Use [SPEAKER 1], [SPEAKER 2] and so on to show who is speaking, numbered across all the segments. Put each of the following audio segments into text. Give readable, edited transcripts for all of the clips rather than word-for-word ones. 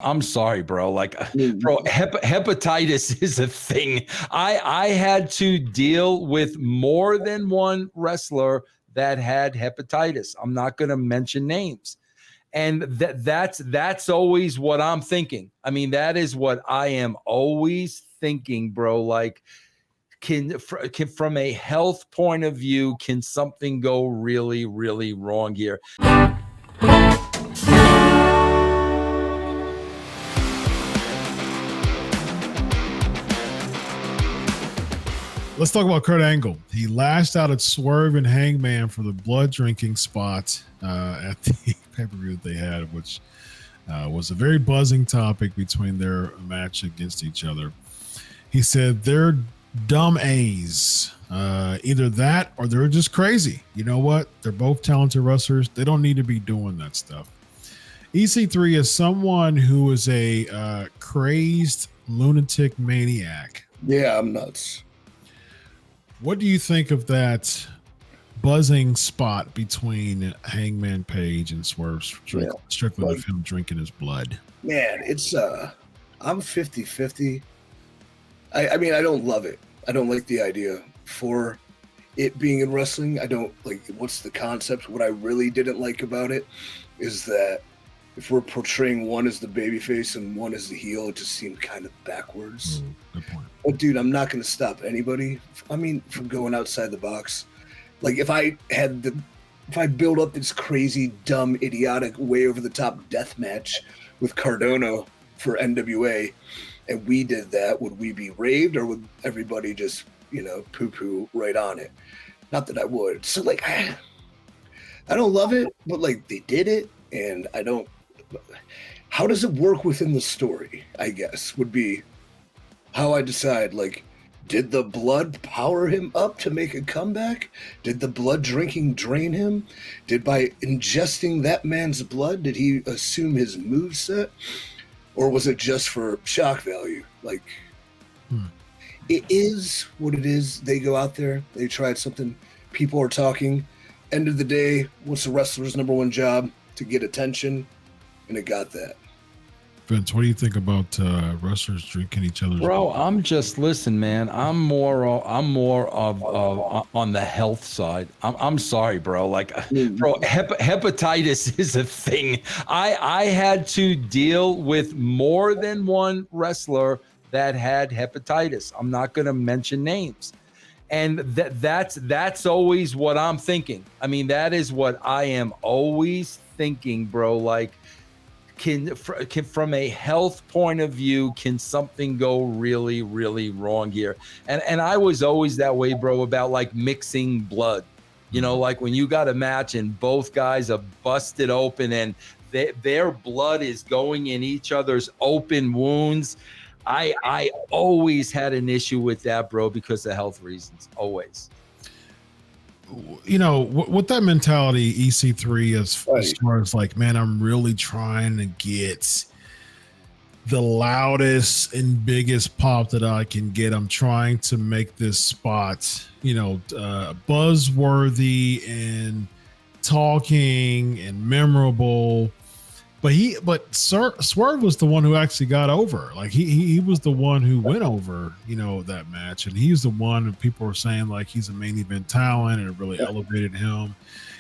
[SPEAKER 1] I'm sorry, bro. Like,
[SPEAKER 2] Mm.
[SPEAKER 1] bro, hepatitis is a thing. I had to deal with more than one wrestler that had hepatitis. I'm not going to mention names. And that's always what I'm thinking. I mean, that is what I am always thinking, bro. Like, can from a health point of view, can something go really, really wrong here?
[SPEAKER 3] Let's talk about Kurt Angle. He lashed out at Swerve and Hangman for the blood drinking spot at the pay-per-view that they had, which was a very buzzing topic between their match against each other. He said they're dumb A's. Either that or they're just crazy. You know what? They're both talented wrestlers. They don't need to be doing that stuff. EC3 is someone who is a crazed lunatic maniac.
[SPEAKER 2] Yeah, I'm nuts.
[SPEAKER 3] What do you think of that buzzing spot between Hangman Page and Swerve Strickland of him drinking his blood?
[SPEAKER 2] Man, it's I'm 50-50. I mean, I don't love it. I don't like the idea for it being in wrestling. I don't like what's the concept. What I really didn't like about it is that if we're portraying one as the babyface and one as the heel, it just seemed kind of backwards.
[SPEAKER 3] Good point.
[SPEAKER 2] But dude, I'm not going to stop anybody. I mean, from going outside the box. Like if I build up this crazy, dumb, idiotic, way over the top death match with Cardona for NWA, and we did that, would we be raved or would everybody just, poo-poo right on it? Not that I would. So like, I don't love it, but like they did it, and I don't. How does it work within the story, I guess, would be how I decide, like, did the blood power him up to make a comeback? Did the blood drinking drain him? Did by ingesting that man's blood, did he assume his moveset? Or was it just for shock value? Like, It is what it is. They go out there, they tried something, people are talking. End of the day, what's a wrestler's number one job? To get attention. And it got that.
[SPEAKER 3] Vince, what do you think about wrestlers drinking each other's
[SPEAKER 1] Bro,
[SPEAKER 3] blood?
[SPEAKER 1] I'm just listen, man. I'm more of on the health side. I'm sorry, bro. Like, bro, hepatitis is a thing. I had to deal with more than one wrestler that had hepatitis. I'm not going to mention names. And that's always what I'm thinking. I mean, that is what I am always thinking, bro. Like, can from a health point of view, can something go really, really wrong here? And I was always that way, bro, about like mixing blood. Like when you got a match and both guys are busted open and their blood is going in each other's open wounds. I always had an issue with that, bro, because of health reasons. Always.
[SPEAKER 3] With that mentality, EC3 as far as like, man, I'm really trying to get the loudest and biggest pop that I can get. I'm trying to make this spot, buzzworthy and talking and memorable. But Swerve was the one who actually got over. Like he was the one who went over, that match, and he's the one that people were saying like he's a main event talent and it really elevated him.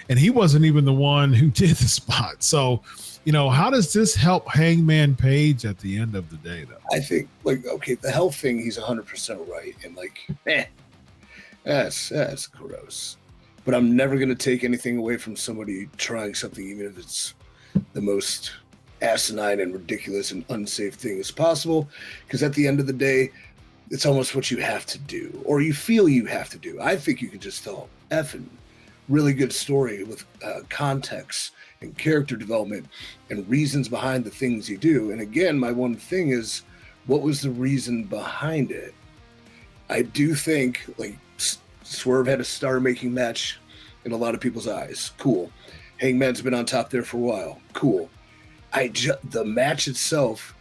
[SPEAKER 3] And he wasn't even the one who did the spot. So, how does this help Hangman Page at the end of the day, though?
[SPEAKER 2] I think the health thing, he's 100% right, and that's gross. But I'm never going to take anything away from somebody trying something, even if it's the most asinine and ridiculous and unsafe thing as possible, because at the end of the day, it's almost what you have to do, or you feel you have to do. I think you could just tell effing really good story with context and character development and reasons behind the things you do. And again, my one thing is, what was the reason behind it? I do think like Swerve had a star-making match in a lot of people's eyes. Cool. Hangman's been on top there for a while. Cool. The match itself,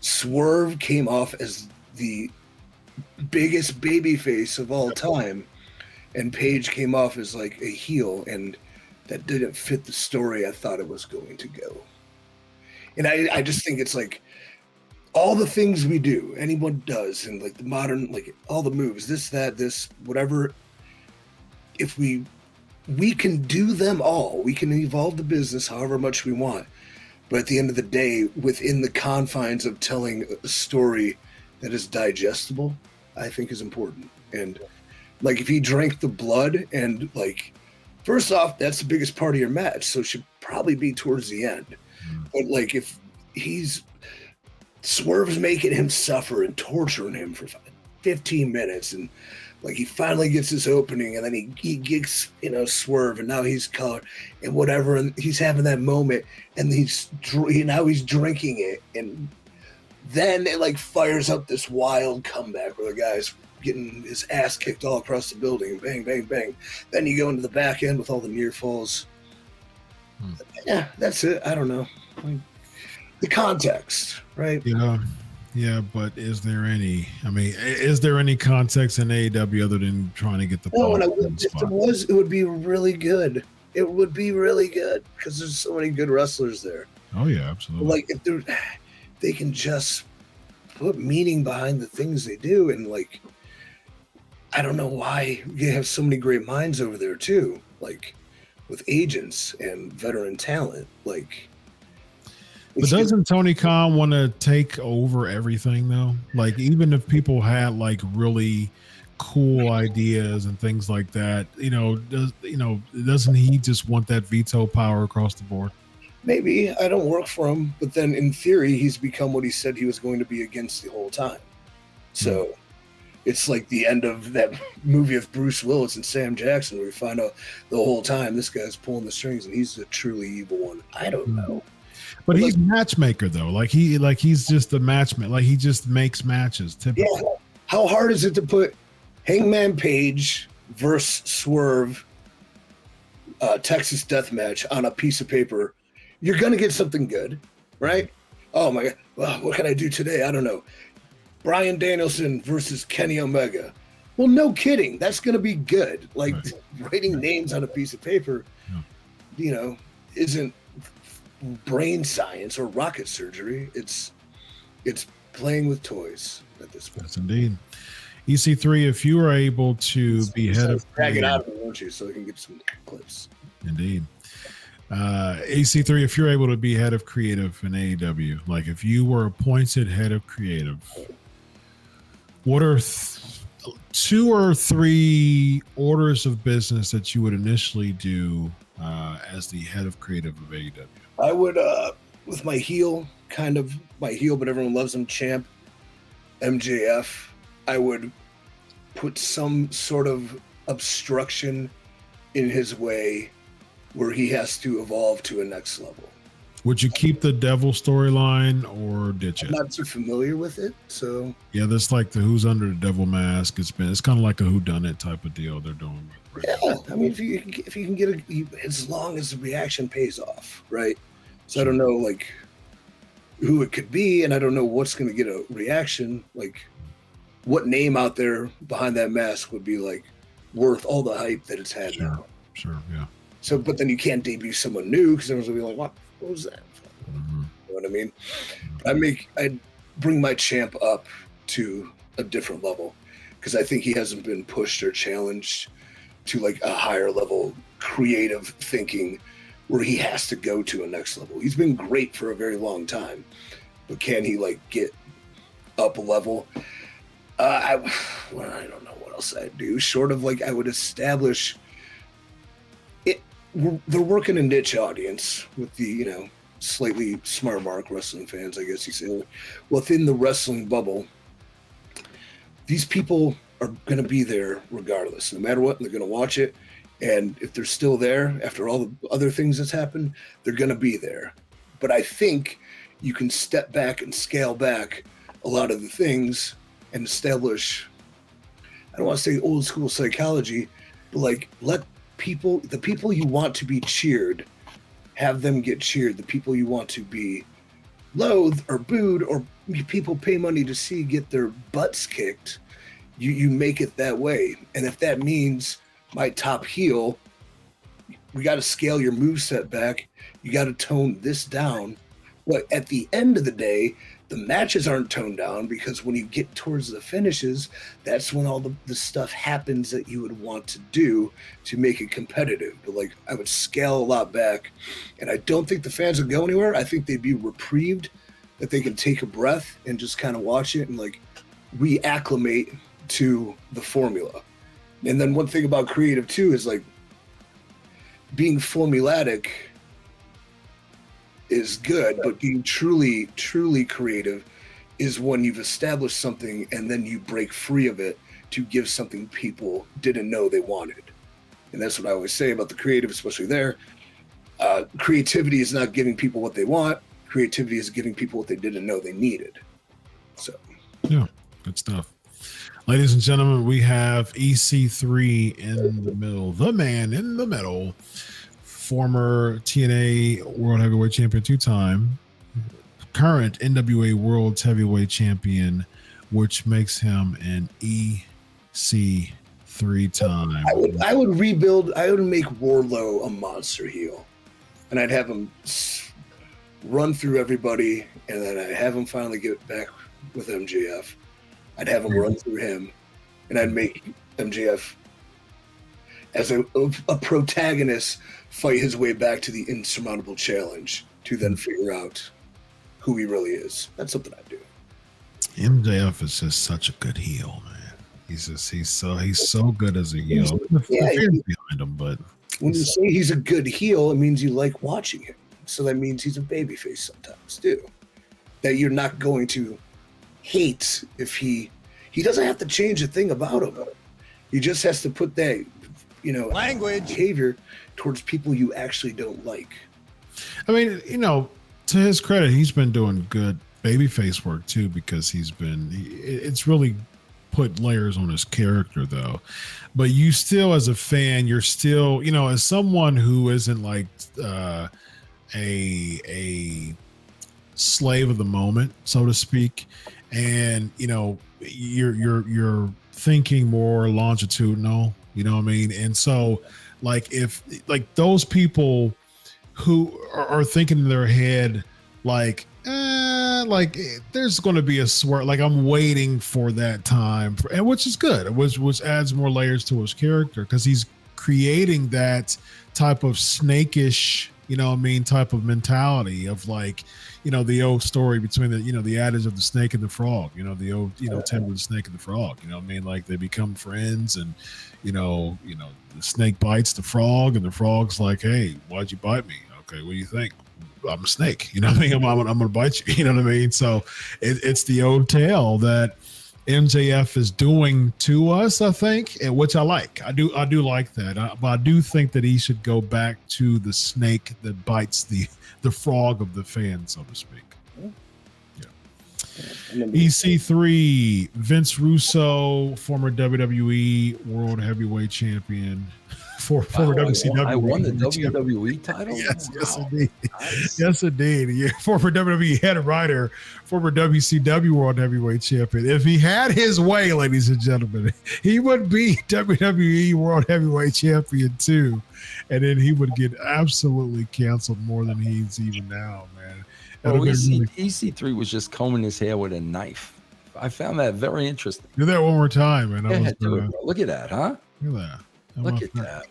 [SPEAKER 2] Swerve came off as the biggest babyface of all time, and Page came off as like a heel, and that didn't fit the story I thought it was going to go. And I just think it's like all the things we do, anyone does, and like the modern, like all the moves, this, whatever. If we can do them all, we can evolve the business however much we want. But at the end of the day, within the confines of telling a story that is digestible, I think is important. And like if he drank the blood and like, first off, that's the biggest part of your match. So it should probably be towards the end. But like if Swerve's making him suffer and torturing him for 15 minutes and like he finally gets his opening and then he gets, Swerve and now he's colored and whatever. And he's having that moment and now he's drinking it. And then it like fires up this wild comeback where the guy's getting his ass kicked all across the building. Bang, bang, bang. Then you go into the back end with all the near falls. Yeah, that's it. I don't know. The context, right?
[SPEAKER 3] Yeah, but is there any? I mean, is there any context in AEW other than trying to get the?
[SPEAKER 2] No, if there was, it would be really good. It would be really good because there's so many good wrestlers there.
[SPEAKER 3] Oh yeah, absolutely.
[SPEAKER 2] Like if they can just put meaning behind the things they do, and like, I don't know why you have so many great minds over there too. Like with agents and veteran talent, like.
[SPEAKER 3] But doesn't Tony Khan want to take over everything though? Like even if people had like really cool ideas and things like that, doesn't he just want that veto power across the board?
[SPEAKER 2] Maybe. I don't work for him, but then in theory he's become what he said he was going to be against the whole time. So it's like the end of that movie of Bruce Willis and Sam Jackson where we find out the whole time this guy's pulling the strings and he's the truly evil one. I don't know.
[SPEAKER 3] But he's a matchmaker though. He's just a matchmaker. Like he just makes matches typically. Yeah.
[SPEAKER 2] How hard is it to put Hangman Page versus Swerve Texas Death Match on a piece of paper? You're gonna get something good, right? Oh my god. Well, what can I do today? I don't know. Bryan Danielson versus Kenny Omega. Well, no kidding. That's gonna be good. Like writing names on a piece of paper, isn't brain science or rocket surgery. It's playing with toys at this point.
[SPEAKER 3] Yes, indeed. EC3, if you are able to be head of
[SPEAKER 2] drag it out of me, won't you, so I can get some clips.
[SPEAKER 3] Indeed. EC3, if you're able to be head of creative in AEW, like if you were appointed head of creative, what are 2 or 3 orders of business that you would initially do as the head of creative of AEW?
[SPEAKER 2] I would, with my heel, but everyone loves him, champ, MJF, I would put some sort of obstruction in his way where he has to evolve to a next level.
[SPEAKER 3] Would you keep the devil storyline or ditch it?
[SPEAKER 2] I'm not too familiar with it, so.
[SPEAKER 3] Yeah, that's like the Who's Under the Devil Mask. It's kind of like a whodunit type of deal they're doing.
[SPEAKER 2] Yeah, I mean, if you can get as long as the reaction pays off, right? So I don't know, like, who it could be, and I don't know what's going to get a reaction. Like, what name out there behind that mask would be, like, worth all the hype that it's had now?
[SPEAKER 3] Sure, yeah.
[SPEAKER 2] So, but then you can't debut someone new because everyone's going to be like, what was that? Mm-hmm. You know what I mean? I bring my champ up to a different level because I think he hasn't been pushed or challenged to, like, a higher level creative thinking where he has to go to a next level. He's been great for a very long time, but can he like get up a level? I don't know what else I'd do. Short of like I would establish it. They're working a niche audience with the slightly smart mark wrestling fans, I guess you say. Within the wrestling bubble, these people are going to be there regardless, no matter what. They're going to watch it. And if they're still there after all the other things that's happened, they're going to be there. But I think you can step back and scale back a lot of the things and establish, I don't want to say old school psychology, but like let the people you want to be cheered, have them get cheered. The people you want to be loathed or booed or people pay money to see get their butts kicked, you make it that way. And if that means my top heel, we got to scale your moveset back. You got to tone this down. But at the end of the day, the matches aren't toned down because when you get towards the finishes, that's when all the stuff happens that you would want to do to make it competitive. But like, I would scale a lot back, and I don't think the fans would go anywhere. I think they'd be reprieved, that they can take a breath and just kind of watch it and like reacclimate to the formula. And then one thing about creative too is like being formulatic is good, but being truly, truly creative is when you've established something and then you break free of it to give something people didn't know they wanted. And that's what I always say about the creative, especially there. Creativity is not giving people what they want. Creativity is giving people what they didn't know they needed. So,
[SPEAKER 3] yeah, good stuff. Ladies and gentlemen, we have EC3 in the middle, the man in the middle, former TNA World Heavyweight Champion 2-time, current NWA Worlds Heavyweight Champion, which makes him an EC 3-time.
[SPEAKER 2] I would rebuild. I would make Wardlow a monster heel, and I'd have him run through everybody, and then I'd have him finally get back with MJF. I'd have him run through him, and I'd make MJF as a protagonist fight his way back to the insurmountable challenge to then figure out who he really is. That's something I'd do.
[SPEAKER 3] MJF is just such a good heel, man. He's so good as a heel.
[SPEAKER 2] Yeah,
[SPEAKER 3] behind him, but
[SPEAKER 2] when you say he's a good heel, it means you like watching him. So that means he's a babyface sometimes too. That you're not going to hate if he doesn't have to change a thing about him. He just has to put that, language behavior towards people you actually don't like.
[SPEAKER 3] I mean, to his credit, he's been doing good babyface work too, because it's really put layers on his character though. But you still, as a fan, you're still, as someone who isn't like a slave of the moment, so to speak, and you're thinking more longitudinal, you know what I mean? And so if those people who are thinking in their head there's going to be a swerve, I'm waiting for that time, and which is good, which adds more layers to his character, because he's creating that type of snakish, type of mentality of the old story between the adage of the snake and the frog, the old, tale of the snake and the frog, they become friends, and, the snake bites the frog, and the frog's like, hey, why'd you bite me? Okay, what do you think? I'm a snake, I'm going to bite you, So it's the old tale that MJF is doing to us, I think, and which I like. I do like that. But I do think that he should go back to the snake that bites the frog of the fan, so to speak. Yeah. EC3, Vince Russo, former WWE World Heavyweight Champion. Former WCW.
[SPEAKER 1] I won the WWE title?
[SPEAKER 3] Yes, indeed. Nice. Yes, indeed. Yeah, former WWE Head Writer, former WCW World Heavyweight Champion. If he had his way, ladies and gentlemen, he would be WWE World Heavyweight Champion too. And then he would get absolutely canceled more than he's even now, man.
[SPEAKER 1] EC3 was just combing his hair with a knife. I found that very interesting.
[SPEAKER 3] Do that one more time, man.
[SPEAKER 1] Look at that, huh?
[SPEAKER 3] Look at that.
[SPEAKER 1] Look at that.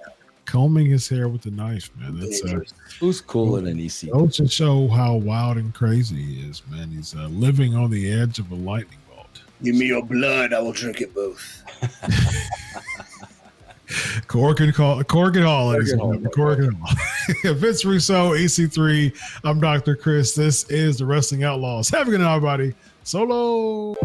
[SPEAKER 3] Combing his hair with a knife, man. That's
[SPEAKER 1] who's cooler than EC?
[SPEAKER 3] Goes to show how wild and crazy he is, man. He's living on the edge of a lightning bolt.
[SPEAKER 2] Give me your blood, I will drink it both.
[SPEAKER 3] Cork and Hall, ladies and gentlemen. Cork and Hall. Vince Russo, EC3. I'm Dr. Chris. This is the Wrestling Outlaws. Have a good night, everybody. Solo.